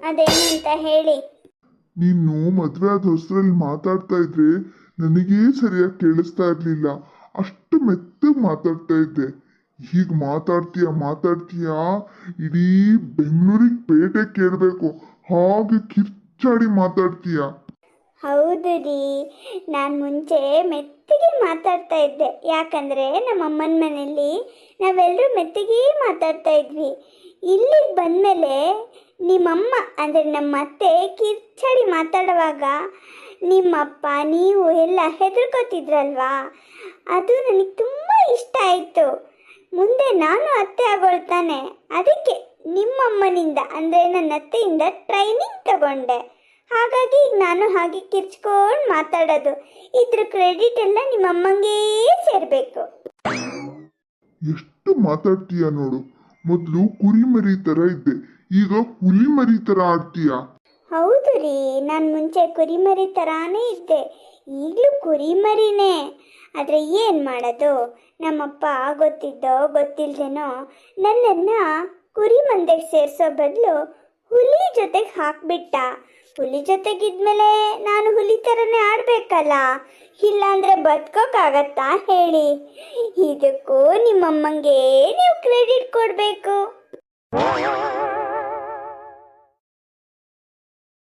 ಅದೇನು ಅಂತ ಹೇಳಿ. ನೀನು ಮದುವೆ ಆದ ಹೊಸರಲ್ಲಿ ಮಾತಾಡ್ತಾ ಇದ್ರೆ ನನಗೇ ಸರಿಯಾಗಿ ಕೇಳಿಸ್ತಾ ಇರ್ಲಿಲ್ಲ. ಅಷ್ಟು ಮೆತ್ತಗೆ ಮಾತಾಡ್ತಾ ಇದ್ದೆ. ಹೀಗೆ ಮಾತಾಡ್ತೀಯಾ ಇಡೀ ಬೆಂಗಳೂರಿಗೆ ಪೇಟೆ ಕೇಳಬೇಕು, ಹಾಗೆ ಕಿರ್ಚಾಡಿ ಮಾತಾಡ್ತೀಯ. ಹೌದು ರೀ, ನಾನು ಮುಂಚೆ ಮೆತ್ತಗೆ ಮಾತಾಡ್ತಾ ಇದ್ದೆ. ಯಾಕಂದರೆ ನಮ್ಮ ಅಮ್ಮನ ಮನೆಯಲ್ಲಿ ನಾವೆಲ್ಲರೂ ಮೆತ್ತಗೆ ಮಾತಾಡ್ತಾ ಇದ್ವಿ. ಇಲ್ಲಿಗೆ ಬಂದಮೇಲೆ ನಿಮ್ಮಮ್ಮ ಅಂದರೆ ನಮ್ಮ ಅತ್ತೆ ಕಿರ್ಚಾಡಿ ಮಾತಾಡುವಾಗ ನಿಮ್ಮಪ್ಪ ನೀವು ಎಲ್ಲ ಹೆದರ್ಕೋತಿದ್ರಲ್ವಾ, ಅದು ನನಗೆ ತುಂಬ ಇಷ್ಟ ಆಯಿತು. ಮುಂದೆ ನಾನು ಅತ್ತೆ ಆಗೊಳ್ತಾನೆ, ಅದಕ್ಕೆ ನಿಮ್ಮಮ್ಮನಿಂದ ಅಂದರೆ ನನ್ನ ಅತ್ತೆಯಿಂದ ಟ್ರೈನಿಂಗ್ ತಗೊಂಡೆ. ಹಾಗಾಗಿ ಈಗ ನಾನು ಹಾಗೆ ಕಿರ್ಚ್ಕೊಂಡು ಮಾತಾಡೋದು. ಇದ್ರ ಕ್ರೆಡಿಟ್ ಎಲ್ಲ ನಿಮ್ಮಮ್ಮಂಗೇ ಸೇರಬೇಕು. ಎಷ್ಟು ಮಾತಾಡ್ತೀಯ ನೋಡು. ಮೊದಲು ಕುರಿಮರಿ ಥರ ಇದ್ದೆ, ಈಗ ಹುಲಿಮರಿ ಥರ ಆಡ್ತೀಯ. ಹೌದು ರೀ, ನಾನು ಮುಂಚೆ ಕುರಿಮರಿ ಥರಾನೇ ಇದ್ದೆ, ಈಗಲೂ ಕುರಿಮರಿನೇ. ಆದರೆ ಏನು ಮಾಡೋದು, ನಮ್ಮಪ್ಪ ಗೊತ್ತಿದ್ದೋ ಗೊತ್ತಿಲ್ಲದೇನೋ ನನ್ನನ್ನು ಕುರಿ ಮಂದೆಗೆ ಸೇರಿಸೋ ಬದಲು ಹುಲಿ ಜೊತೆಗೆ ಹಾಕ್ಬಿಟ್ಟ. ಹುಲಿ ಜೊತೆಗಿದ್ಮೇಲೆ ನಾನು ಹುಲಿ ಥರನೇ ಆಡಬೇಕಲ್ಲ, ಇಲ್ಲಾಂದರೆ ಬದುಕೋಕ್ಕಾಗತ್ತಾ ಹೇಳಿ. ಇದಕ್ಕೂ ನಿಮ್ಮಮ್ಮಂಗೆ ನೀವು ಕ್ರೆಡಿಟ್ ಕೊಡಬೇಕು.